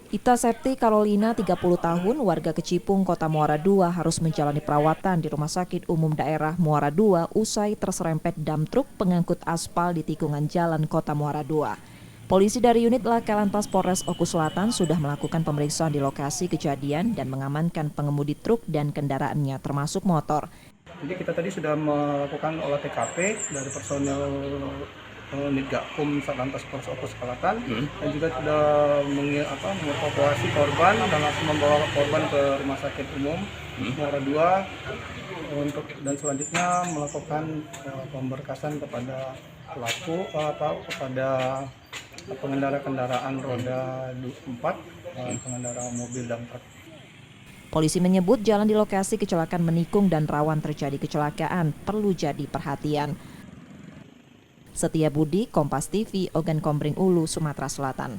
Ita Septi Carolina, 30 tahun, warga Kecipung, Kota Muara II harus menjalani perawatan di Rumah Sakit Umum Daerah Muara II usai terserempet dam truk pengangkut aspal di tikungan jalan Kota Muara II. Polisi dari unit Laka Lantas Polres Oku Selatan sudah melakukan pemeriksaan di lokasi kejadian dan mengamankan pengemudi truk dan kendaraannya termasuk motor. Jadi kita tadi sudah melakukan olah TKP dari personel unit Gakum Satlantas Polres Oku Selatan dan juga sudah mengevakuasi korban dan langsung membawa korban ke Rumah Sakit Umum Muara II dan selanjutnya melakukan pemberkasan kepada pelaku kepada pengendara kendaraan roda 4, pengendara mobil dan truk. Polisi menyebut jalan di lokasi kecelakaan menikung dan rawan terjadi kecelakaan perlu jadi perhatian. Setia Budi, Kompas TV, Ogan Kombring Ulu, Sumatera Selatan.